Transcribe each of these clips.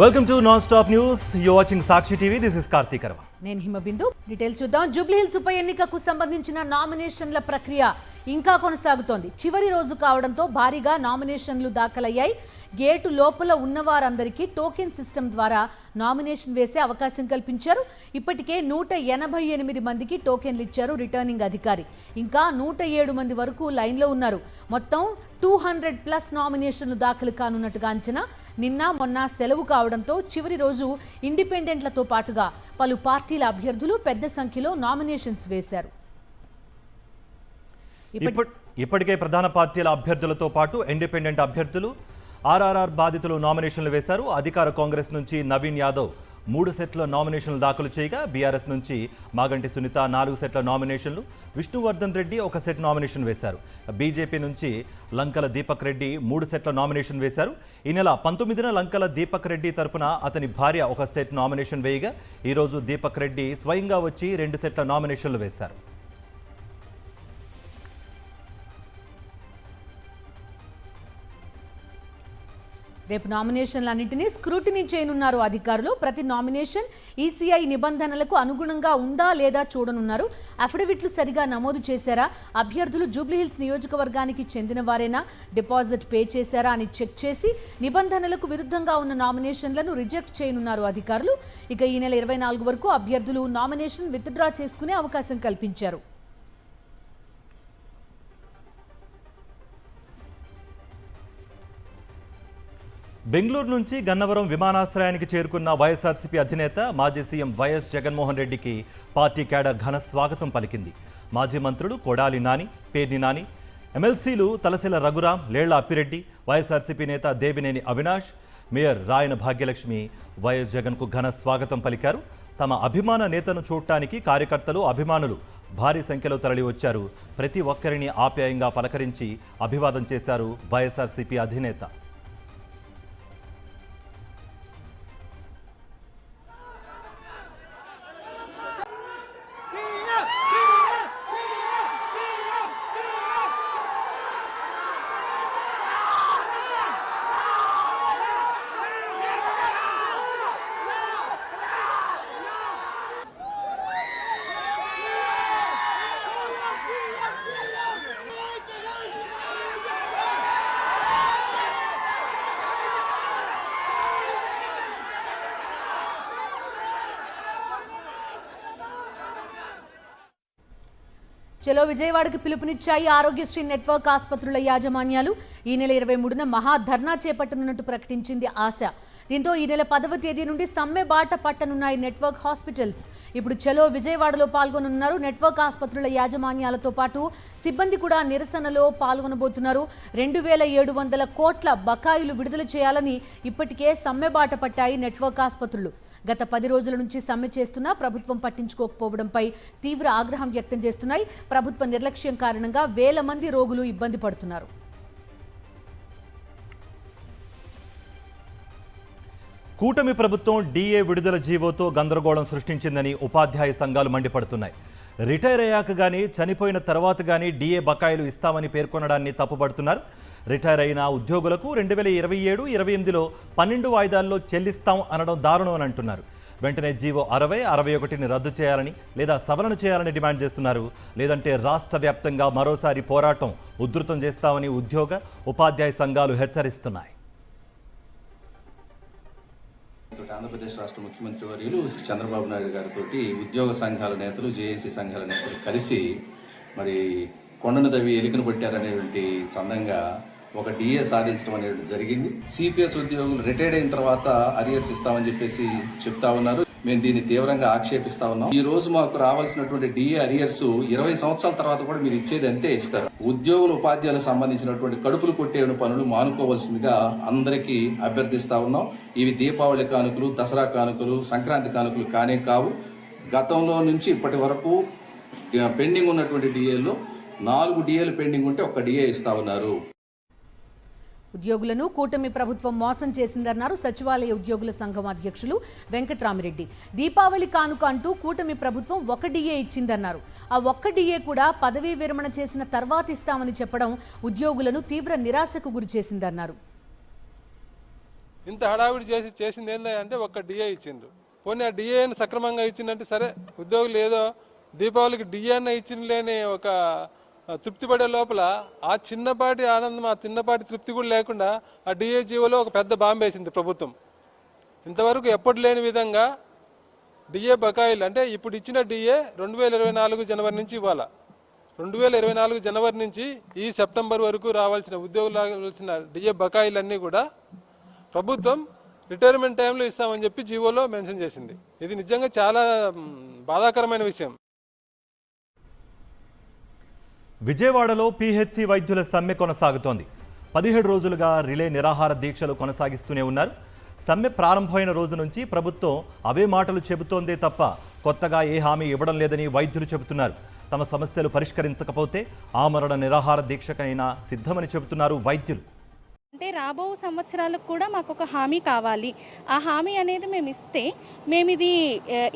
Welcome to non stop news. You watching Sakshi TV. This is Karthik Arva. నేను Himabindu. Details చూద్దాం. జూబ్లీ హిల్స్ ఉప ఎన్నికకు సంబంధించిన నామినేషన్ల ప్రక్రియ ఇంకా కొనసాగుతోంది. చివరి రోజు కావడంతో భారీగా నామినేషన్లు దాఖలయ్యాయి. గేటు లోపల ఉన్నవారందరికీ టోకెన్ సిస్టమ్ ద్వారా నామినేషన్ వేసే అవకాశం కల్పించారు. ఇప్పటికే 188 మందికి టోకెన్లు ఇచ్చారు రిటర్నింగ్ అధికారి. ఇంకా 107 మంది వరకు లైన్లో ఉన్నారు. మొత్తం 200+ నామినేషన్లు దాఖలు కానున్నట్టుగా అంచనా. నిన్న మొన్న సెలవు కావడంతో చివరి రోజు ఇండిపెండెంట్లతో పాటుగా పలు పార్టీల అభ్యర్థులు పెద్ద సంఖ్యలో నామినేషన్స్ వేశారు. ఇప్పటికే ప్రధాన పార్టీల అభ్యర్థులతో పాటు ఇండిపెండెంట్ అభ్యర్థులు, ఆర్ఆర్ఆర్ బాధితులు నామినేషన్లు వేశారు. అధికార కాంగ్రెస్ నుంచి నవీన్ యాదవ్ 3 సెట్ల నామినేషన్లు దాఖలు చేయగా, బీఆర్ఎస్ నుంచి మాగంటి సునీత 4 సెట్ల నామినేషన్లు, విష్ణువర్ధన్ రెడ్డి 1 సెట్ నామినేషన్ వేశారు. బీజేపీ నుంచి లంకల దీపక్ రెడ్డి 3 సెట్ల నామినేషన్ వేశారు. ఈ నెల 19న లంకల దీపక్ రెడ్డి తరపున అతని భార్య 1 సెట్ నామినేషన్ వేయగా, ఈరోజు దీపక్ రెడ్డి స్వయంగా వచ్చి 2 సెట్ల నామినేషన్లు వేశారు. రేపు నామినేషన్లన్నింటినీ స్క్రూటినీ చేయనున్నారు అధికారులు. ప్రతి నామినేషన్ ఈసీఐ నిబంధనలకు అనుగుణంగా ఉందా లేదా చూడనున్నారు. అఫిడవిట్లు సరిగా నమోదు చేశారా, అభ్యర్థులు జూబ్లీహిల్స్ నియోజకవర్గానికి చెందిన వారేనా, డిపాజిట్ పే చేశారా అని చెక్ చేసి నిబంధనలకు విరుద్ధంగా ఉన్న నామినేషన్లను రిజెక్ట్ చేయనున్నారు అధికారులు. ఇక ఈ నెల 24 వరకు అభ్యర్థులు నామినేషన్ విత్డ్రా చేసుకునే అవకాశం కల్పించారు. బెంగళూరు నుంచి గన్నవరం విమానాశ్రయానికి చేరుకున్న వైఎస్ఆర్సీపీ అధినేత మాజీ సీఎం వైఎస్ జగన్మోహన్ రెడ్డికి పార్టీ క్యాడర్ ఘన స్వాగతం పలికింది. మాజీ మంత్రులు కొడాలి నాని, పేర్ని నాని, ఎమ్మెల్సీలు తలసిల రఘురాం, లేళ్ల అప్పిరెడ్డి, వైఎస్ఆర్సీపీ నేత దేవినేని అవినాష్, మేయర్ రాయన భాగ్యలక్ష్మి వైఎస్ జగన్కు ఘన స్వాగతం పలికారు. తమ అభిమాన నేతను చూడటానికి కార్యకర్తలు, అభిమానులు భారీ సంఖ్యలో తరలి వచ్చారు. ప్రతి ఒక్కరిని ఆప్యాయంగా పలకరించి అభివాదం చేశారు వైఎస్ఆర్సీపీ అధినేత. చలో విజయవాడకు పిలుపునిచ్చాయి ఆరోగ్యశ్రీ నెట్వర్క్ ఆసుపత్రుల యాజమాన్యాలు. ఈ నెల 23న మహా ధర్నా చేపట్టనున్నట్టు ప్రకటించింది ఆశ. దీంతో ఈ నెల 10వ తేదీ నుండి సమ్మె బాట పట్టనున్నాయి నెట్వర్క్ హాస్పిటల్స్. ఇప్పుడు చలో విజయవాడలో పాల్గొనున్నారు. నెట్వర్క్ ఆసుపత్రుల యాజమాన్యాలతో పాటు సిబ్బంది కూడా నిరసనలో పాల్గొనబోతున్నారు. 2700 కోట్ల బకాయిలు విడుదల చేయాలని ఇప్పటికే సమ్మె బాట పట్టాయి నెట్వర్క్ ఆసుపత్రులు. గత 10 రోజుల నుంచి సమ్మె చేస్తున్నా ప్రభుత్వం పట్టించుకోకపోవడంపై తీవ్ర ఆగ్రహం వ్యక్తం చేస్తున్నాయి. ప్రభుత్వ నిర్లక్ష్యం కారణంగా వేల మంది రోగులు ఇబ్బంది పడుతున్నారు. కూటమి ప్రభుత్వం డీఏ విడుదల జీవోతో గందరగోళం సృష్టించిందని ఉపాధ్యాయ సంఘాలు మండిపడుతున్నాయి. రిటైర్ అయ్యాక గానీ, చనిపోయిన తర్వాత గానీ డీఏ బకాయిలు ఇస్తామని పేర్కొనడాన్ని తప్పుపడుతున్నారు. రిటైర్ అయిన ఉద్యోగులకు 2027-28లో 12 వాయిదాల్లో చెల్లిస్తాం అనడం దారుణం అని అంటున్నారు. వెంటనే జీవో 60, 61ని రద్దు చేయాలని లేదా సవరణ చేయాలని డిమాండ్ చేస్తున్నారు. లేదంటే రాష్ట్ర వ్యాప్తంగా మరోసారి పోరాటం ఉధృతం చేస్తామని ఉద్యోగ, ఉపాధ్యాయ సంఘాలు హెచ్చరిస్తున్నాయి. ఆంధ్రప్రదేశ్ రాష్ట్ర ముఖ్యమంత్రి వర్యులు శ్రీ చంద్రబాబు నాయుడు గారితో ఉద్యోగ సంఘాల నేతలు, జేఏసీ సంఘాల నేతలు కలిసి మరి కొండను దవ్వి ఎలికను పెట్టారనేటువంటి చందంగా ఒక డిఏ సాధించడం అనేది జరిగింది. సిపిఎస్ ఉద్యోగులు రిటైర్డ్ అయిన తర్వాత అరియర్స్ ఇస్తామని చెప్పేసి చెప్తా ఉన్నారు. మేము దీన్ని తీవ్రంగా ఆక్షేపిస్తా ఉన్నాం. ఈ రోజు మాకు రావాల్సినటువంటి డిఏ అరియర్స్ 20 సంవత్సరాల తర్వాత కూడా మీరు ఇచ్చేది అంతే ఇస్తారు. ఉద్యోగులు, ఉపాధ్యాయులకు సంబంధించినటువంటి కడుపులు కొట్టే పనులు మానుకోవాల్సిందిగా అందరికీ అభ్యర్థిస్తా ఉన్నాం. ఇవి దీపావళి కానుకలు, దసరా కానుకలు, సంక్రాంతి కానుకలు కానే కావు. గతంలో నుంచి ఇప్పటి వరకు పెండింగ్ ఉన్నటువంటి డిఏల్లో 4 డిఏలు పెండింగ్ ఉంటే 1 డిఏ ఇస్తా ఉన్నారు. ఉద్యోగులను కూటమి ప్రభుత్వం మోసం చేసిందన్నారు సచివాలయ ఉద్యోగుల సంఘం అధ్యక్షులు వెంకట్రామిరెడ్డి. దీపావళి కానుక అంటూ కూటమి ప్రభుత్వం 1 డిఏ ఇచ్చిందన్నారు. ఆ 1 డిఏ కూడా పదవీ విరమణ చేసిన తర్వాత ఇస్తామని చెప్పడం ఉద్యోగులను తీవ్ర నిరాశకు గురి చేసిందన్నారు. ఇంత హడావిడి చేసింది ఏంటంటే ఒక్క డిఏ ఇచ్చిండ్రు. పోనీ ఆ డిఏని సక్రమంగా ఇచ్చిందంటే సరే, ఉద్యోగులు ఏదో దీపావళికి డిఏని ఇచ్చిన లేని ఒక తృప్తి పడే లోపల ఆ చిన్నపాటి ఆనందం, ఆ చిన్నపాటి తృప్తి కూడా లేకుండా ఆ డిఏ జీవోలో ఒక పెద్ద బాంబు వేసింది ప్రభుత్వం. ఇంతవరకు ఎప్పుడు లేని విధంగా డిఏ బకాయిలు, అంటే ఇప్పుడు ఇచ్చిన డిఏ 2024 జనవరి నుంచి ఇవ్వాలా. 2024 జనవరి నుంచి ఈ సెప్టెంబర్ వరకు రావాల్సిన ఉద్యోగులు రావాల్సిన డిఏ బకాయిలన్నీ కూడా ప్రభుత్వం రిటైర్మెంట్ టైంలో ఇస్తామని చెప్పి జీవోలో మెన్షన్ చేసింది. ఇది నిజంగా చాలా బాధాకరమైన విషయం. విజయవాడలో పీహెచ్సీ వైద్యుల సమ్మె కొనసాగుతోంది. 17 రోజులుగా రిలే నిరాహార దీక్షలు కొనసాగిస్తూనే ఉన్నారు. సమ్మె ప్రారంభమైన రోజు నుంచి ప్రభుత్వం అవే మాటలు చెబుతోందే తప్ప కొత్తగా ఏ హామీ ఇవ్వడం లేదని వైద్యులు చెబుతున్నారు. తమ సమస్యలు పరిష్కరించకపోతే ఆమరణ నిరాహార దీక్షకైనా సిద్ధమని చెబుతున్నారు వైద్యులు. అంటే రాబో సంవత్సరాలకు కూడా మాకు ఒక హామీ కావాలి. ఆ హామీ అనేది మేము ఇస్తే మేము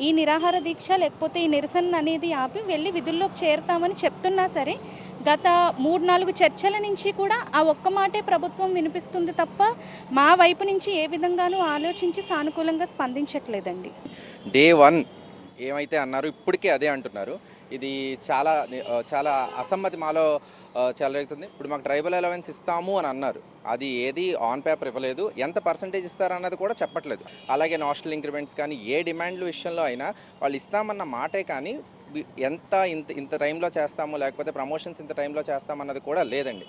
ఈ నిరాహార దీక్ష లేకపోతే ఈ నిరసన అనేది ఆపి వెళ్ళి విధుల్లోకి చేరుతామని చెప్తున్నా సరే, గత 3-4 చర్చల నుంచి కూడా ఆ ఒక్క మాటే ప్రభుత్వం వినిపిస్తుంది తప్ప మా వైపు నుంచి ఏ విధంగానూ ఆలోచించి సానుకూలంగా స్పందించట్లేదండి. డే 1 ఏమైతే అన్నారు ఇప్పటికే అదే అంటున్నారు. ఇది చాలా అసమ్మతి మాలో చెలరేగుతుంది. ఇప్పుడు మాకు ట్రైబల్ అలవెన్స్ ఇస్తాము అని అన్నారు, అది ఏది ఆన్ పేపర్ ఇవ్వలేదు. ఎంత పర్సంటేజ్ ఇస్తారన్నది కూడా చెప్పట్లేదు. అలాగే నేషనల్ ఇంక్రిమెంట్స్ కానీ ఏ డిమాండ్ల విషయంలో అయినా వాళ్ళు ఇస్తామన్న మాటే కానీ ఇంత టైంలో చేస్తాము లేకపోతే ప్రమోషన్స్ ఇంత టైంలో చేస్తామన్నది కూడా లేదండి.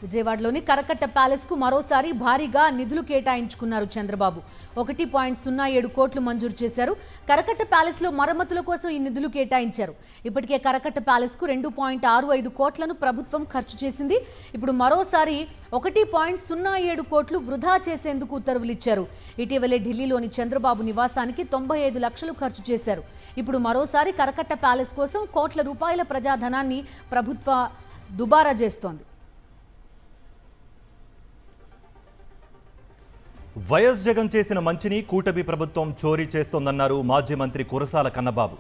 విజయవాడలోని కరకట్ట ప్యాలెస్కు మరోసారి భారీగా నిధులు కేటాయించుకున్నారు చంద్రబాబు. 1.07 కోట్లు మంజూరు చేశారు. కరకట్ట ప్యాలెస్లో మరమ్మతుల కోసం ఈ నిధులు కేటాయించారు. ఇప్పటికే కరకట్ట ప్యాలెస్కు 2.65 కోట్లను ప్రభుత్వం ఖర్చు చేసింది. ఇప్పుడు మరోసారి 1.07 కోట్లు వృధా చేసేందుకు ఉత్తర్వులిచ్చారు. ఇటీవలే ఢిల్లీలోని చంద్రబాబు నివాసానికి 95 లక్షలు ఖర్చు చేశారు. ఇప్పుడు మరోసారి కరకట్ట ప్యాలెస్ కోసం కోట్ల రూపాయల ప్రజాధనాన్ని ప్రభుత్వ దుబారా చేస్తోంది. వైఎస్ జగన్ చేసిన మంచిని కూటమి ప్రభుత్వం చోరీ చేస్తోందన్నారు మాజీ మంత్రి కురసాల కన్నబాబు.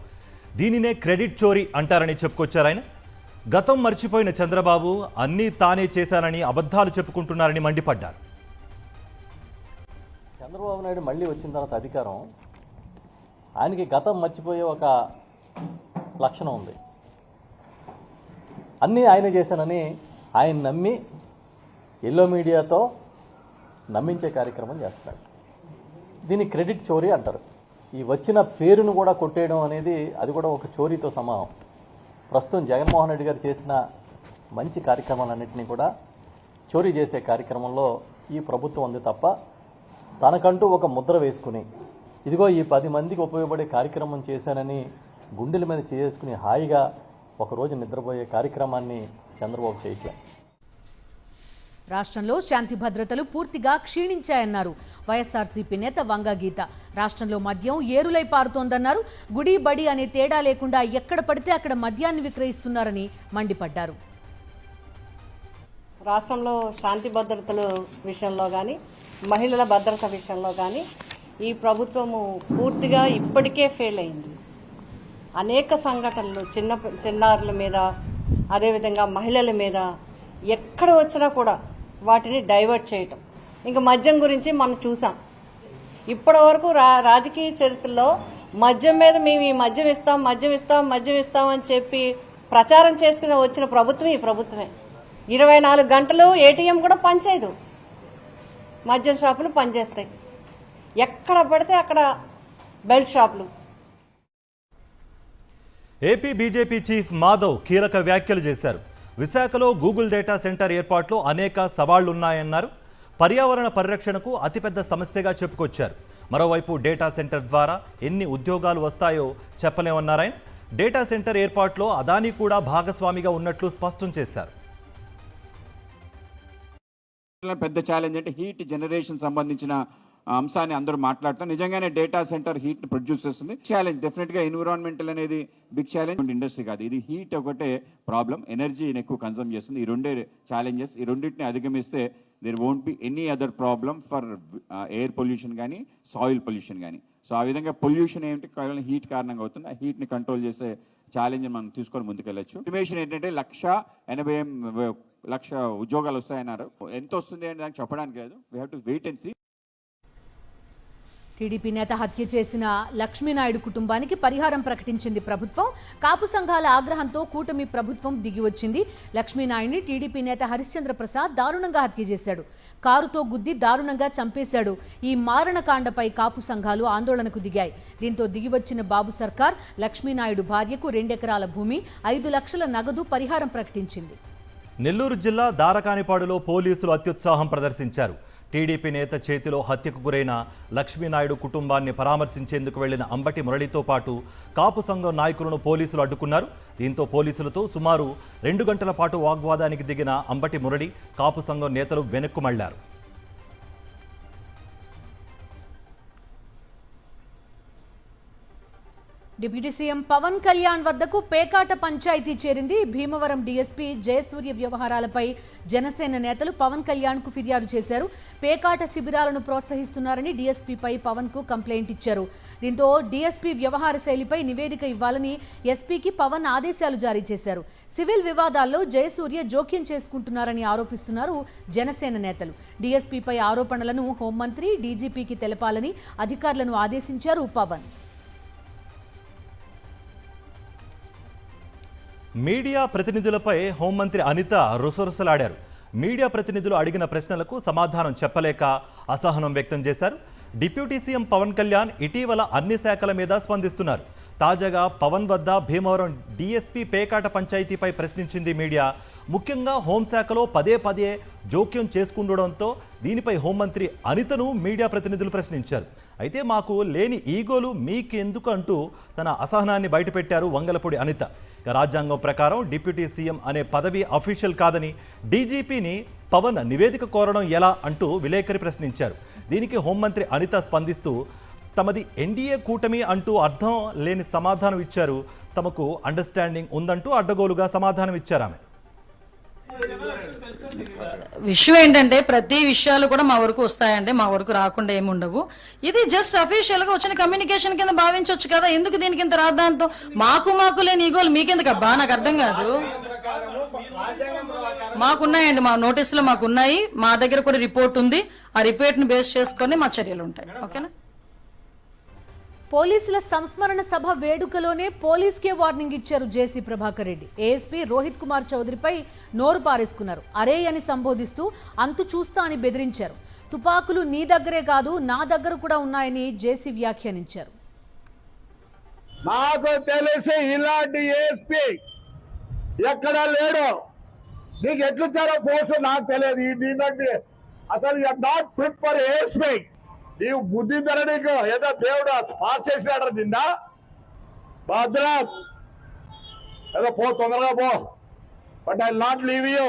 దీనినే క్రెడిట్ చోరీ అంటారని చెప్పుకొచ్చారాయన. గతం మర్చిపోయిన చంద్రబాబు అన్నీ తానే చేశానని అబద్ధాలు చెప్పుకుంటున్నారని మండిపడ్డారు. చంద్రబాబు నాయుడు మళ్ళీ వచ్చిన తర్వాత అధికారం, ఆయనకి గతం మర్చిపోయే ఒక లక్షణం ఉంది. అన్నీ ఆయన చేశానని ఆయన నమ్మి ఎల్లో మీడియాతో నమ్మించే కార్యక్రమం చేస్తాడు. దీన్ని క్రెడిట్ చోరీ అంటారు. ఈ వచ్చిన పేరును కూడా కొట్టేయడం అనేది అది కూడా ఒక చోరీతో సమానం. ప్రస్తుతం జగన్మోహన్ రెడ్డి గారు చేసిన మంచి కార్యక్రమాలన్నింటినీ కూడా చోరీ చేసే కార్యక్రమంలో ఈ ప్రభుత్వం ఉంది తప్ప తనకంటూ ఒక ముద్ర వేసుకుని ఇదిగో ఈ 10 మందికి ఉపయోగపడే కార్యక్రమం చేశానని గుండెల మీద చేసుకుని హాయిగా ఒకరోజు నిద్రపోయే కార్యక్రమాన్ని చంద్రబాబు చేయట్లేదు. రాష్ట్రంలో శాంతి భద్రతలు పూర్తిగా క్షీణించాయన్నారు వైఎస్ఆర్సీపీ నేత వంగ గీత. రాష్ట్రంలో మద్యం ఏరులై పారుతోందన్నారు. గుడి బడి అనే తేడా లేకుండా ఎక్కడ పడితే అక్కడ మద్యాన్ని విక్రయిస్తున్నారని మండిపడ్డారు. రాష్ట్రంలో శాంతి భద్రతల విషయంలో కానీ మహిళల భద్రత విషయంలో కానీ ఈ ప్రభుత్వము పూర్తిగా ఇప్పటికే ఫెయిల్ అయింది. అనేక సంఘటనలు చిన్నారుల మీద, అదేవిధంగా మహిళల మీద ఎక్కడ వచ్చినా కూడా వాటిని డైవర్ట్ చేయటం. ఇంకా మద్యం గురించి మనం చూసాం. ఇప్పటి వరకు రాజకీయ చరిత్రలో మద్యం మీద మేము ఈ మద్యం ఇస్తాం అని చెప్పి ప్రచారం చేసుకుని వచ్చిన ప్రభుత్వం ఈ ప్రభుత్వమే. 24 గంటలు ఏటీఎం కూడా పనిచేయదు, మద్యం షాపులు పనిచేస్తాయి. ఎక్కడ పడితే అక్కడ బెల్ట్ షాపులు. ఏపీ బీజేపీ చీఫ్ మాధవ్ కీలక వ్యాఖ్యలు చేశారు. విశాఖలో గూగుల్ డేటా సెంటర్ ఏర్పాట్లో అనేక సవాళ్లున్నాయన్నారు. పర్యావరణ పరిరక్షణకు అతిపెద్ద సమస్యగా చెప్పుకొచ్చారు. మరోవైపు డేటా సెంటర్ ద్వారా ఎన్ని ఉద్యోగాలు వస్తాయో చెప్పలేమన్నారాయన. డేటా సెంటర్ ఏర్పాట్లో అదానీ కూడా భాగస్వామిగా ఉన్నట్లు స్పష్టం చేశారు. పెద్ద ఛాలెంజ్ అంటే హీట్ జనరేషన్ సంబంధించిన అంశాన్ని అందరూ మాట్లాడుతాం. నిజంగానే డేటా సెంటర్ హీట్ ప్రొడ్యూస్ చేస్తుంది. ఛాలెంజ్ డెఫినెట్గా ఎన్విరాన్మెంటల్ అనేది బిగ్ ఛాలెంజ్. ఇండస్ట్రీ కాదు, ఇది హీట్ ఒకటే ప్రాబ్లం. ఎనర్జీని ఎక్కువ కన్సమ్ చేస్తుంది. ఈ రెండే ఛాలెంజెస్. ఈ రెండింటిని అధిగమిస్తే there won't be any other problem for air pollution కానీ సాయిల్ పొల్యూషన్ కానీ. సో ఆ విధంగా పొల్యూషన్ ఏమిటి కేవలం హీట్ కారణంగా అవుతుంది. ఆ హీట్ని కంట్రోల్ చేసే ఛాలెంజ్ మనం తీసుకొని ముందుకెళ్ళచ్చు. ఎస్టిమేషన్ ఏంటంటే 1,80,000 1,00,000 ఉద్యోగాలు వస్తాయన్నారు. ఎంత వస్తుంది అని దానికి చెప్పడానికి లేదు. We have to wait and see. TDP నేత హత్య చేసిన లక్ష్మీనాయుడు కుటుంబానికి పరిహారం ప్రకటించింది ప్రభుత్వం. కాపు సంఘాల ఆగ్రహంతో కూటమి ప్రభుత్వం దిగివచ్చింది. లక్ష్మీనాయుడిని టీడీపీ నేత హరిశ్చంద్ర ప్రసాద్ దారుణంగా హత్య చేశాడు. కారుతో గుద్ది దారుణంగా చంపేశాడు. ఈ మారణకాండపై కాపు సంఘాలు ఆందోళనకు దిగాయి. దీంతో దిగివచ్చిన బాబు సర్కార్ లక్ష్మీనాయుడు భార్యకు 2 ఎకరాల భూమి, 5 లక్షల నగదు పరిహారం ప్రకటించింది. నెల్లూరు జిల్లా దారకానిపాడులో పోలీసులు అత్యుత్సాహం ప్రదర్శించారు. టీడీపీ నేత చేతిలో హత్యకు గురైన లక్ష్మీనాయుడు కుటుంబాన్ని పరామర్శించేందుకు వెళ్లిన అంబటి మురళితో పాటు కాపు సంఘం నాయకులను పోలీసులు అడ్డుకున్నారు. దీంతో పోలీసులతో సుమారు 2 గంటల పాటు వాగ్వాదానికి దిగిన అంబటి మురళి, కాపు సంఘం నేతలు వెనక్కు మళ్లారు. డిప్యూటీ సీఎం పవన్ కళ్యాణ్ వద్దకు పేకాట పంచాయతీ చేరింది. భీమవరం డీఎస్పీ జయసూర్య వ్యవహారాలపై జనసేన నేతలు పవన్ కళ్యాణ్కు ఫిర్యాదు చేశారు. పేకాట శిబిరాలను ప్రోత్సహిస్తున్నారని డీఎస్పీపై పవన్కు కంప్లైంట్ ఇచ్చారు. దీంతో డీఎస్పీ వ్యవహార శైలిపై నివేదిక ఇవ్వాలని ఎస్పీకి పవన్ ఆదేశాలు జారీ చేశారు. సివిల్ వివాదాల్లో జయసూర్య జోక్యం చేసుకుంటున్నారని ఆరోపిస్తున్నారు జనసేన నేతలు. డీఎస్పీపై ఆరోపణలను హోంమంత్రి, డీజీపీకి తెలపాలని అధికారులను ఆదేశించారు పవన్. మీడియా ప్రతినిధులపై హోంమంత్రి అనిత రుసరుసలాడారు. మీడియా ప్రతినిధులు అడిగిన ప్రశ్నలకు సమాధానం చెప్పలేక అసహనం వ్యక్తం చేశారు. డిప్యూటీ సీఎం పవన్ కళ్యాణ్ ఇటీవల అన్ని శాఖల మీద స్పందిస్తున్నారు. తాజాగా పవన్ వద్ద భీమవరం డీఎస్పీ పేకాట పంచాయతీపై ప్రశ్నించింది మీడియా. ముఖ్యంగా హోంశాఖలో పదే జోక్యం చేసుకుండడంతో దీనిపై హోంమంత్రి అనితను మీడియా ప్రతినిధులు ప్రశ్నించారు. అయితే మాకు లేని ఈగోలు మీకెందుకు అంటూ తన అసహనాన్ని బయటపెట్టారు వంగలపూడి అనిత. రాజ్యాంగం ప్రకారం డిప్యూటీ సీఎం అనే పదవి అఫీషియల్ కాదని డీజీపీని పవన్ నివేదిక కోరడం ఎలా అంటూ విలేకరి ప్రశ్నించారు. దీనికి హోంమంత్రి అనిత స్పందిస్తూ తమది ఎన్డీఏ కూటమి అంటూ అర్థం లేని సమాధానం ఇచ్చారు. తమకు అండర్స్టాండింగ్ ఉందంటూ అడ్డగోలుగా సమాధానం ఇచ్చారు ఆమె. విషయం ఏంటంటే ప్రతి విషయాలు కూడా మా వరకు వస్తాయంటే మా వరకు రాకుండా ఏమి ఉండవు. ఇది జస్ట్ అఫీషియల్ గా వచ్చిన కమ్యూనికేషన్ కింద భావించవచ్చు కదా. ఎందుకు దీనికి ఇంత రాద్దాంతో? మాకు లేని ఈగోలు మీకెందుకు అబ్బా? నాకు అర్థం కాదు. మాకున్నాయండి, మా నోటీసులు మాకున్నాయి, మా దగ్గర కూడా రిపోర్ట్ ఉంది. ఆ రిపోర్ట్ ని బేస్ చేసుకొని మా చర్యలు ఉంటాయి. ఓకేనా? పోలీసుల సంస్మరణ సభ వేడుకలోనే పోలీస్కే వార్నింగ్ ఇచ్చారు జేసీ ప్రభాకర్ రెడ్డి. ఏఎస్పీ రోహిత్ కుమార్ చౌదరిపై నోరు పారేసుకున్నారు. అరే అని సంబోధిస్తూ అంతు చూస్తా అని బెదిరించారు. తుపాకులు నీ దగ్గరే కాదు నా దగ్గర కూడా ఉన్నాయని జేసీ వ్యాఖ్యానించారు. నాకు తెలిసి ఇలాంటి ఏఎస్పీ ఎక్కడా లేడు. నీకు ఎట్లుచ్చారో పోస్ట్ నాకు తెలియదు. అసలు you are not fit for ASP. నీవు బుద్ధి ధర నీకు ఏదో దేవుడు పాస్ చేసినాడు నిన్న. భద్రం ఏదో పో, తొందరగా పో. But I not leave you.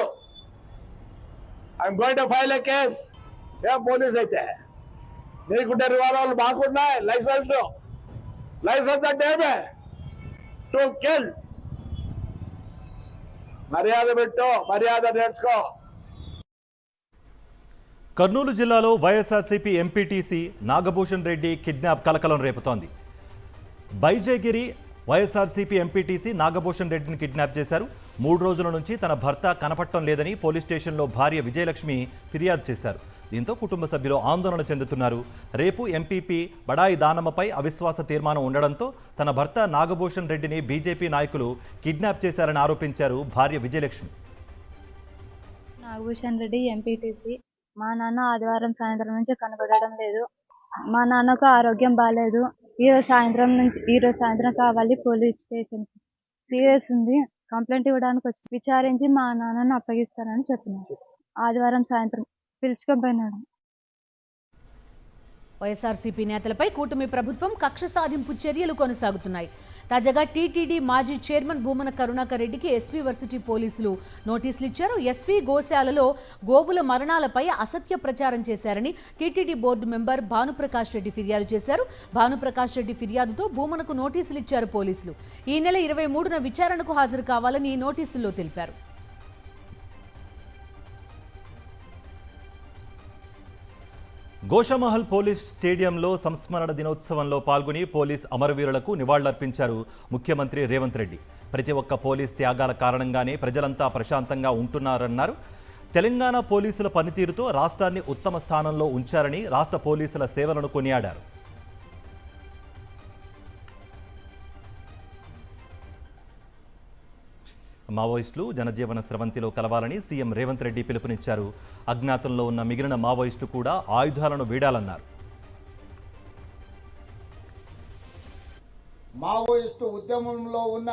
I'm going to file a case. ఏం పోలీస్ అయితే నీకుంటే రివాల్వర్లు మాకున్నాయి. లైసెన్స్ అంటే ఏమే? To kill. మర్యాద పెట్టు, మర్యాద నేర్చుకో. కర్నూలు జిల్లాలో వైఎస్ఆర్సీపీ ఎంపీటీసీ నాగభూషణ్ రెడ్డి కిడ్నాప్ కలకలం రేపుతోంది. బైజగిరి వైఎస్ఆర్సీపీ ఎంపీటీసీ నాగభూషణ్ రెడ్డిని కిడ్నాప్ చేశారు. 3 రోజుల నుంచి తన భర్త కనపడటం లేదని పోలీస్ స్టేషన్లో భార్య విజయలక్ష్మి ఫిర్యాదు చేశారు. దీంతో కుటుంబ సభ్యులు ఆందోళన చెందుతున్నారు. రేపు ఎంపీపీ బడాయి దానమ్మపై అవిశ్వాస తీర్మానం ఉండడంతో తన భర్త నాగభూషణ్ రెడ్డిని బీజేపీ నాయకులు కిడ్నాప్ చేశారని ఆరోపించారు భార్య విజయలక్ష్మి. నాగభూషణ్ రెడ్డి ఎంపీటీసీ. మా నాన్న ఆదివారం సాయంత్రం నుంచి కనబడడం లేదు. మా నాన్నకు ఆరోగ్యం బాగాలేదు. ఈరోజు సాయంత్రం కావాలి పోలీస్ స్టేషన్. సీరియస్ ఉంది. కంప్లైంట్ ఇవ్వడానికి వచ్చి విచారించి మా నాన్నను అప్పగిస్తానని చెప్పినారు. ఆదివారం సాయంత్రం పిలుచుకొని పోయినాడు. వైఎస్ఆర్సీపీ నేతలపై కూటమి ప్రభుత్వం కక్ష సాధింపు చర్యలు కొనసాగుతున్నాయి. తాజాగా టీటీడీ మాజీ చైర్మన్ భూమన కరుణాకర్ రెడ్డికి ఎస్వీ వర్సిటీ పోలీసులు నోటీసులు ఇచ్చారు. ఎస్వీ గోశాలలో గోవుల మరణాలపై అసత్య ప్రచారం చేశారని TTD board member Bhanuprakash Reddy ఫిర్యాదు చేశారు. భానుప్రకాష్ రెడ్డి ఫిర్యాదుతో భూమనకు నోటీసులు ఇచ్చారు పోలీసులు. ఈ నెల 23న విచారణకు హాజరు కావాలని నోటీసుల్లో తెలిపారు. గోషామహల్ పోలీస్ స్టేడియంలో సంస్మరణ దినోత్సవంలో పాల్గొని పోలీస్ అమరవీరులకు నివాళులర్పించారు ముఖ్యమంత్రి రేవంత్ రెడ్డి. ప్రతి ఒక్క పోలీస్ త్యాగాల కారణంగానే ప్రజలంతా ప్రశాంతంగా ఉంటున్నారన్నారు. తెలంగాణ పోలీసుల పనితీరుతో రాష్ట్రాన్ని ఉత్తమ స్థానంలో ఉంచారని రాష్ట్ర పోలీసుల సేవలను కొనియాడారు. మావోయిస్టులు జనజీవన స్రవంతిలో కలవాలని సీఎం రేవంత్ రెడ్డి పిలుపునిచ్చారు. అజ్ఞాతంలో ఉన్న మిగిలిన మావోయిస్టులు కూడా ఆయుధాలను వీడాలన్నారు. మావోయిస్టు ఉద్యమంలో ఉన్న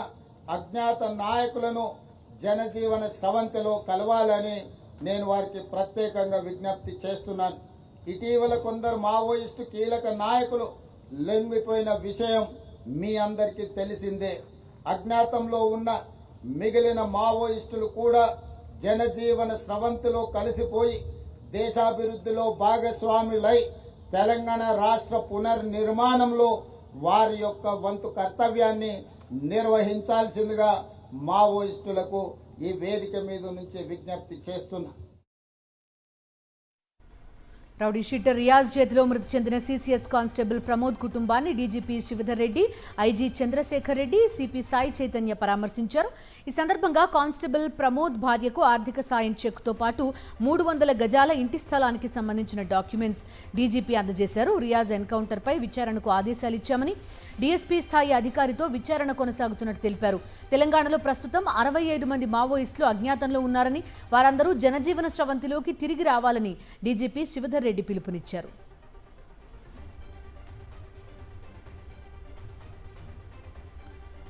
అజ్ఞాత నాయకులను జనజీవన స్రవంతిలో కలవాలని నేను వారికి ప్రత్యేకంగా విజ్ఞప్తి చేస్తున్నాను. ఇటీవల కొందరు మావోయిస్టు కీలక నాయకులు లొంగిపోయిన విషయం మీ అందరికీ తెలిసిందే. అజ్ఞాతంలో ఉన్న మిగిలిన మావోయిస్టులు కూడా జనజీవన స్రవంతిలో కలిసిపోయి దేశాభివృద్ధిలో భాగస్వాములై తెలంగాణ రాష్ట్ర పునర్నిర్మాణంలో వారి యొక్క వంతు కర్తవ్యాన్ని నిర్వహించాల్సిందిగా మావోయిస్టులకు ఈ వేదిక మీద నుంచి విజ్ఞప్తి చేస్తున్నా. రౌడీ షీటర్ రియాజ్ చేతిలో మృతి చెందిన సీసీఎస్ కానిస్టేబుల్ ప్రమోద్ కుటుంబాన్ని DGP Shivdhar Reddy, IG Chandrashekar Reddy, CP Sai Chaitanya పరామర్శించారు. ఈ సందర్భంగా కానిస్టేబుల్ ప్రమోద్ భార్యకు ఆర్థిక సాయం చెక్తో పాటు 300 గజాల ఇంటి స్థలానికి సంబంధించిన డాక్యుమెంట్స్ డీజీపీ అందజేశారు. రియాజ్ ఎన్కౌంటర్పై విచారణకు ఆదేశాలు ఇచ్చామని డీఎస్పీ స్థాయి అధికారితో విచారణ కొనసాగుతున్నట్టు తెలిపారు. తెలంగాణలో ప్రస్తుతం 65 మంది మావోయిస్టులు అజ్ఞాతంలో ఉన్నారని, వారందరూ జనజీవన స్రవంతిలోకి తిరిగి రావాలని డీజీపీ శివధర్ రెడ్డి పిలుపునిచ్చారు.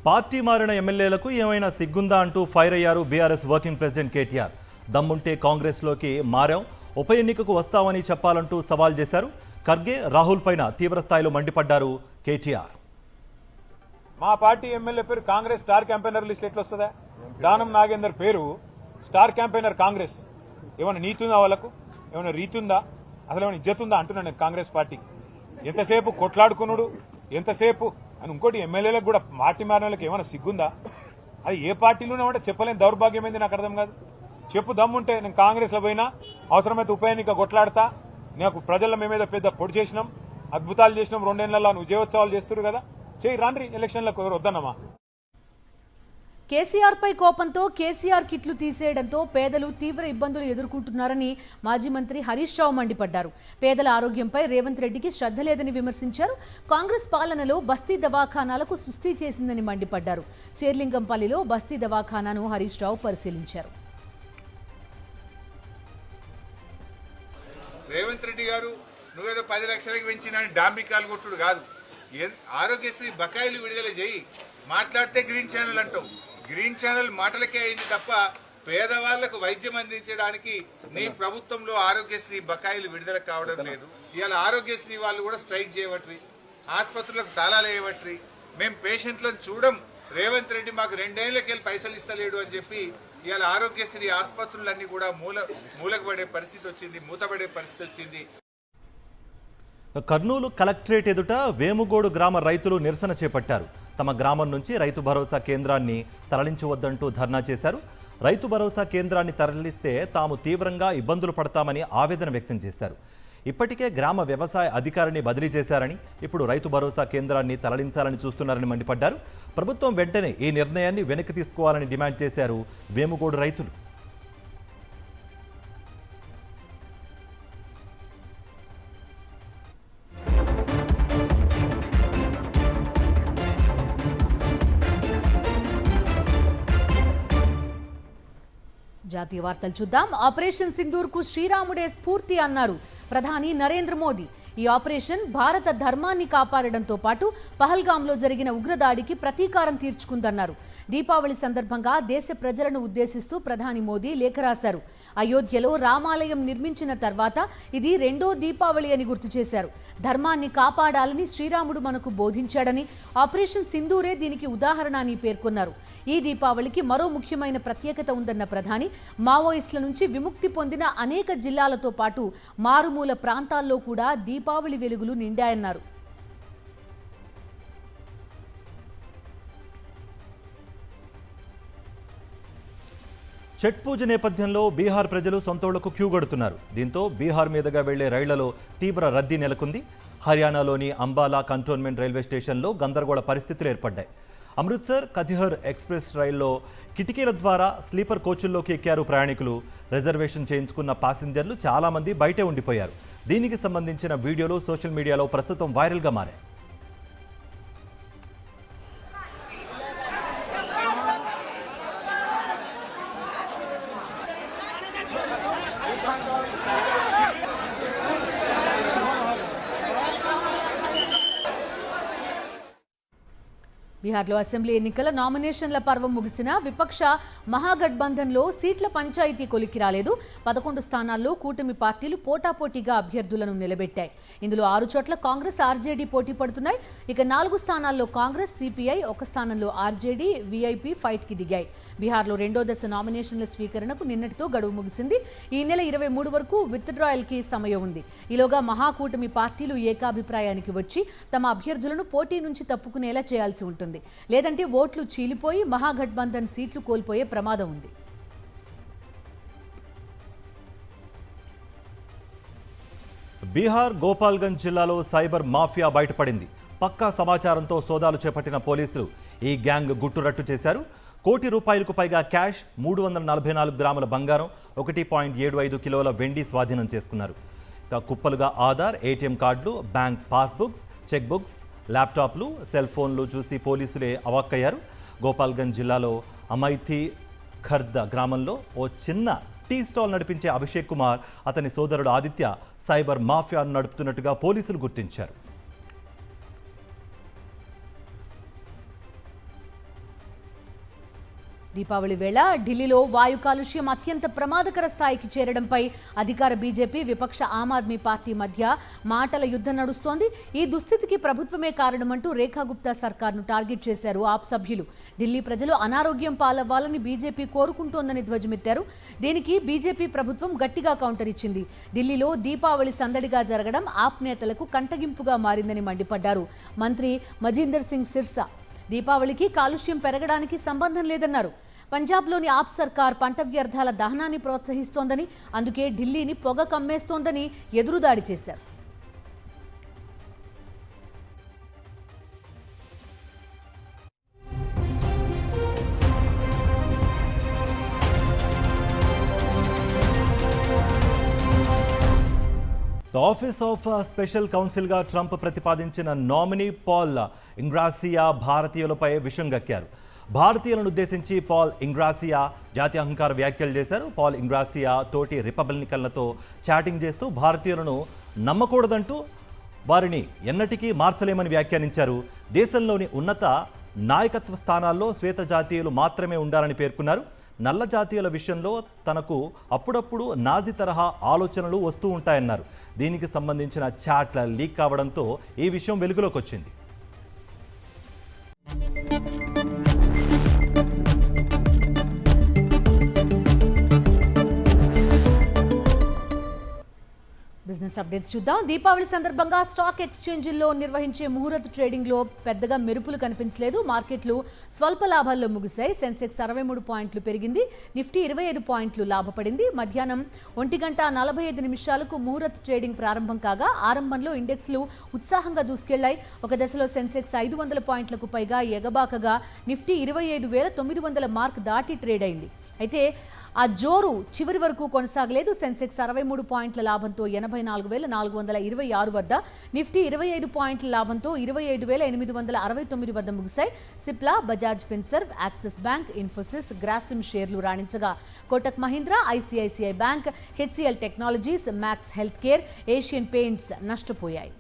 పార్టీ మారిన ఎమ్మెల్యేలకు ఏమైనా సిగ్గుందా అంటూ ఫైర్ అయ్యారు బీఆర్ఎస్ వర్కింగ్ ప్రెసిడెంట్ కేటీఆర్. దమ్ముంటే కాంగ్రెస్లోకి మారాం, ఉప ఎన్నికకు వస్తామని చెప్పాలంటూ సవాల్ చేశారు. ఖర్గే, రాహుల్ పైన తీవ్రస్థాయిలో మండిపడ్డారు కేటీఆర్. మా పార్టీ ఎమ్మెల్యే పేరు కాంగ్రెస్ స్టార్ క్యాంపెయినర్ లిస్ట్ ఎట్లా వస్తుందా? దానం నాగేందర్ పేరు స్టార్ క్యాంపెయినర్ కాంగ్రెస్. ఏమైనా నీతి ఉందా వాళ్ళకు? ఏమైనా రీతి ఉందా? అసలు ఏమైనా ఇజ్జత్ ఉందా అంటున్నాను నేను కాంగ్రెస్ పార్టీ. ఎంతసేపు కొట్లాడుకున్నాడు, ఎంతసేపు అని. ఇంకోటి ఎమ్మెల్యేలకు కూడా పార్టీ మారిన వాళ్ళకి ఏమైనా సిగ్గుందా? అది ఏ పార్టీలోనే ఉంటే చెప్పలేని దౌర్భాగ్యమైంది. నాకు అర్థం కాదు. చెప్పు దమ్ముంటే నేను కాంగ్రెస్లో పోయినా, అవసరమైతే ఉప ఎన్నిక కొట్లాడతా. నాకు ప్రజల మేమేదో పెద్ద పొడి చేసినాం, అద్భుతాలు చేసినాం, 2 ఏళ్లలో విజయోత్సవాలు చేస్తారు కదా, చేయి రాండ్రి ఎలక్షన్లకు, ఎవరు వద్దన్నమా. కేసీఆర్ పై కోపంతో కేసీఆర్ కిట్లు తీసేయడంతో పేదలు తీవ్ర ఇబ్బందులు ఎదుర్కొంటున్నారని మాజీ మంత్రి హరీష్ రావు మండిపడ్డారు. పేదల ఆరోగ్యంపై రేవంత్ రెడ్డికి శ్రద్ధ లేదని విమర్శించారు. కాంగ్రెస్ పాలనలో బస్తీ దవాఖానాలకు సుస్థి చేసిందని మండిపడ్డారు. శేర్లింగంపల్లిలో బస్తీ దవాఖానాను హరీష్ రావు పరిశీలించారు. రేవంత్ రెడ్డి గారు నువ్వేదో 10 లక్షలకు పెంచిన డాంబికాలు కొట్టుడు కాదు. ఆరోగ్యశ్రీ బకాయిలు విడుదల చేయి. మాట్లాడితే గ్రీన్ ఛానల్ అంటావు. గ్రీన్ ఛానల్ మాటలకే అయింది తప్ప పేదవాళ్లకు వైద్యం అందించడానికి నీ ప్రభుత్వంలో ఆరోగ్యశ్రీ బకాయిలు విడుదల కావడం లేదు. ఇవాళ ఆరోగ్యశ్రీ వాళ్ళు కూడా స్ట్రైక్ చేయవట్రి, ఆసుపత్రులకు తాళాలు వేయవట్రి. మేము పేషెంట్లను చూడం. రేవంత్ రెడ్డి మాకు 2 ఏళ్లకెళ్ళి పైసలు ఇస్తలేడు అని చెప్పి ఇవాళ ఆరోగ్యశ్రీ ఆసుపత్రులన్నీ కూడా మూలకబడే పరిస్థితి వచ్చింది, మూతపడే పరిస్థితి వచ్చింది. కర్నూలు కలెక్టరేట్ ఎదుట వేముగోడు గ్రామ రైతులు నిరసన చేపట్టారు. తమ గ్రామం నుంచి రైతు భరోసా కేంద్రాన్ని తరలించవద్దంటూ ధర్నా చేశారు. రైతు భరోసా కేంద్రాన్ని తరలిస్తే తాము తీవ్రంగా ఇబ్బందులు పడతామని ఆవేదన వ్యక్తం చేశారు. ఇప్పటికే గ్రామ వ్యవసాయ అధికారిని బదిలీ చేశారని, ఇప్పుడు రైతు భరోసా కేంద్రాన్ని తరలించాలని చూస్తున్నారని మండిపడ్డారు. ప్రభుత్వం వెంటనే ఈ నిర్ణయాన్ని వెనక్కి తీసుకోవాలని డిమాండ్ చేశారు వేముగోడు రైతులు. జాతీయ వార్తలు చూద్దాం. ఆపరేషన్ సింధూర్కు శ్రీరాముడే స్ఫూర్తి అన్నారు ప్రధాని నరేంద్ర మోదీ. ఈ ఆపరేషన్ భారత ధర్మాన్ని కాపాడడంతో పాటు పహల్గాంలో జరిగిన ఉగ్రదాడికి ప్రతీకారం తీర్చుకుందన్నారు. దీపావళి సందర్భంగా దేశ ప్రజలను ఉద్దేశిస్తూ ప్రధాని మోదీ లేఖ రాశారు. అయోధ్యలో రామాలయం నిర్మించిన తర్వాత ఇది 2వ దీపావళి అని గుర్తు చేశారు. ధర్మాన్ని కాపాడాలని శ్రీరాముడు మనకు బోధించాడని, ఆపరేషన్ సింధూరే దీనికి ఉదాహరణ అని పేర్కొన్నారు. ఈ దీపావళికి మరో ముఖ్యమైన ప్రత్యేకత ఉందన్న ప్రధాని మావోయిస్టుల నుంచి విముక్తి పొందిన అనేక జిల్లాలతో పాటు మారుమూల ప్రాంతాల్లో కూడా దీపావళి వెలుగులు నిండాయన్నారు. ఛట్ పూజ నేపథ్యంలో బీహార్ ప్రజలు సొంతోళ్లకు క్యూ గడుతున్నారు. దీంతో బీహార్ మీదుగా వెళ్లే రైళ్లలో తీవ్ర రద్దీ నెలకొంది. హర్యానాలోని అంబాలా కంటోన్మెంట్ రైల్వే స్టేషన్లో గందరగోళ పరిస్థితులు ఏర్పడ్డాయి. అమృత్సర్ కతిహర్ ఎక్స్ప్రెస్ రైల్లో కిటికీల ద్వారా స్లీపర్ కోచుల్లోకి ఎక్కారు ప్రయాణికులు. రిజర్వేషన్ చేయించుకున్న ప్యాసింజర్లు చాలామంది బయటే ఉండిపోయారు. దీనికి సంబంధించిన వీడియోలు సోషల్ మీడియాలో ప్రస్తుతం వైరల్గా మారాయి. బీహార్లో అసెంబ్లీ ఎన్నికల నామినేషన్ల పర్వం ముగిసిన విపక్ష మహాగఠబంధన్లో సీట్ల పంచాయతీ కొలికి రాలేదు. 11 స్థానాల్లో కూటమి పార్టీలు పోటాపోటీగా అభ్యర్థులను నిలబెట్టాయి. ఇందులో 6 చోట్ల కాంగ్రెస్ ఆర్జేడీ పోటీ పడుతున్నాయి. ఇక 4 స్థానాల్లో కాంగ్రెస్, సిపిఐ, 1 స్థానంలో ఆర్జేడీ, వీఐపీ ఫైట్కి దిగాయి. బీహార్లో 2వ దశ నామినేషన్ల స్వీకరణకు నిన్నటితో గడువు ముగిసింది. ఈ నెల 23 వరకు విత్డ్రాయల్కి సమయం ఉంది. ఈలోగా మహాకూటమి పార్టీలు ఏకాభిప్రాయానికి వచ్చి తమ అభ్యర్థులను పోటీ నుంచి తప్పుకునేలా చేయాల్సి ఉంటుంది. లేదంటే ఓట్లు చీలిపోయి మహాగఠబంధన్ సీట్లు కోల్పోయే ప్రమాదం ఉంది. బీహార్ గోపాల్గంజ్ జిల్లాలో సైబర్ మాఫియా బయటపడింది. పక్కా సమాచారంతో సోదాలు చేపట్టిన పోలీసులు ఈ గ్యాంగ్ గుట్టురట్టు చేశారు. ₹1 కోటికి పైగా క్యాష్, 344 గ్రాముల బంగారం, 1.75 కిలోల వెండి స్వాధీనం చేసుకున్నారు. ఇక కుప్పలుగా ఆధార్, ఏటీఎం కార్డులు, బ్యాంక్ పాస్బుక్స్, చెక్ బుక్స్, ల్యాప్టాప్లు, సెల్ ఫోన్లు చూసి పోలీసులే అవాక్కయ్యారు. గోపాల్గంజ్ జిల్లాలో అమైథీ ఖర్ద గ్రామంలో ఓ చిన్న టీ స్టాల్ నడిపించే అభిషేక్ కుమార్, అతని సోదరుడు ఆదిత్య సైబర్ మాఫియాను నడుపుతున్నట్టుగా పోలీసులు గుర్తించారు. దీపావళి వేళ ఢిల్లీలో వాయు కాలుష్యం అత్యంత ప్రమాదకర స్థాయికి చేరడంపై అధికార బీజేపీ, విపక్ష ఆమ్ ఆద్మీ పార్టీ మధ్య మాటల యుద్ధం నడుస్తోంది. ఈ దుస్థితికి ప్రభుత్వమే కారణమంటూ రేఖా గుప్తా సర్కార్ను టార్గెట్ చేశారు ఆప్ సభ్యులు. ఢిల్లీ ప్రజలు అనారోగ్యం పాలవ్వాలని బీజేపీ కోరుకుంటోందని ధ్వజమెత్తారు. దీనికి బీజేపీ ప్రభుత్వం గట్టిగా కౌంటర్ ఇచ్చింది. ఢిల్లీలో దీపావళి సందడిగా జరగడం ఆప్ నేతలకు కంటగింపుగా మారిందని మండిపడ్డారు. మంత్రి మజీందర్ సింగ్ సిర్సా దీపావళికి కాలుష్యం పెరగడానికి సంబంధం లేదన్నారు. పంజాబ్లోని ఆప్ సర్కార్ పంట వ్యర్థాల దహనాన్ని ప్రోత్సహిస్తోందని, అందుకే ఢిల్లీని పొగ కమ్మేస్తోందని ఎదురుదాడి చేశారు. ద ఆఫీస్ ఆఫ్ స్పెషల్ కౌన్సిల్గా ట్రంప్ ప్రతిపాదించిన నామినీ పాల్ ఇంగ్రాసియా భారతీయులపై విషం గక్కారు. భారతీయులను ఉద్దేశించి పాల్ ఇంగ్రాసియా జాతీయ అహంకార వ్యాఖ్యలు చేశారు. పాల్ ఇంగ్రాసియా తోటి రిపబ్లికన్లతో చాటింగ్ చేస్తూ భారతీయులను నమ్మకూడదంటూ వారిని ఎన్నటికీ మార్చలేమని వ్యాఖ్యానించారు. దేశంలోని ఉన్నత నాయకత్వ స్థానాల్లో శ్వేత జాతీయులు మాత్రమే ఉండాలని పేర్కొన్నారు. నల్ల జాతీయుల విషయంలో తనకు అప్పుడప్పుడు నాజీ తరహా ఆలోచనలు వస్తూ ఉంటాయన్నారు. దీనికి సంబంధించిన చాట్ల లీక్ కావడంతో ఈ విషయం వెలుగులోకి వచ్చింది. బిజినెస్ అప్డేట్స్ చూద్దాం. దీపావళి సందర్భంగా స్టాక్ ఎక్స్చేంజిల్లో నిర్వహించే ముహూర్త ట్రేడింగ్లో పెద్దగా మెరుపులు కనిపించలేదు. మార్కెట్లు స్వల్ప లాభాల్లో ముగిశాయి. సెన్సెక్స్ 63 పాయింట్లు పెరిగింది. నిఫ్టీ 25 పాయింట్లు లాభపడింది. మధ్యాహ్నం 1:45 ముహూర్త ట్రేడింగ్ ప్రారంభం కాగా ఆరంభంలో ఇండెక్స్లు ఉత్సాహంగా దూసుకెళ్లాయి. ఒక దశలో సెన్సెక్స్ 500 పాయింట్లకు పైగా ఎగబాకగా నిఫ్టీ 25,900 మార్క్ దాటి ట్రేడ్ అయింది. అయితే ఆ జోరు చివరి వరకు కొనసాగలేదు. సెన్సెక్స్ 63 పాయింట్ల లాభంతో 84,426 వద్ద, నిఫ్టీ 25 పాయింట్ల లాభంతో 25,869 వద్ద ముగిశాయి. సిప్లా, బజాజ్ ఫిన్సర్వ్, యాక్సిస్ బ్యాంక్, ఇన్ఫోసిస్, గ్రాసిమ్ షేర్లు రాణించగా కోటక్ మహీంద్రా, ఐసిఐసిఐ బ్యాంక్, హెచ్సిఎల్ టెక్నాలజీస్, మ్యాక్స్ హెల్త్ కేర్, ఏషియన్ పెయింట్స్ నష్టపోయాయి.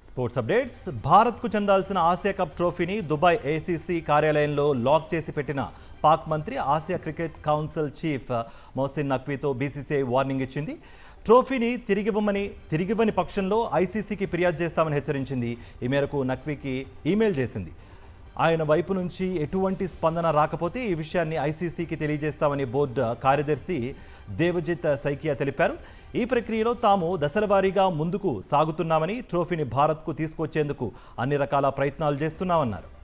Sports updates. భారత్కు చెందాల్సిన ఆసియా కప్ ట్రోఫీని దుబాయ్ ఏసీసీ కార్యాలయంలో లాక్ చేసి పెట్టిన పాక్ మంత్రి, Asia cricket council chief Mohsin నఖ్వీతో బీసీసీఐ వార్నింగ్ ఇచ్చింది. ట్రోఫీని తిరిగివ్వని పక్షంలో ఐసీసీకి ఫిర్యాదు చేస్తామని హెచ్చరించింది. ఈ మేరకు నఖ్వీకి ఈమెయిల్ చేసింది. ఆయన వైపు నుంచి ఎటువంటి స్పందన రాకపోతే ఈ విషయాన్ని ఐసీసీకి తెలియజేస్తామని బోర్డు కార్యదర్శి దేవజిత్ సైకియా తెలిపారు. ఈ ప్రక్రియలో తాము దశలవారీగా ముందుకు సాగుతున్నామని, ట్రోఫీని భారత్కు తీసుకొచ్చేందుకు అన్ని రకాల ప్రయత్నాలు చేస్తున్నామన్నారు.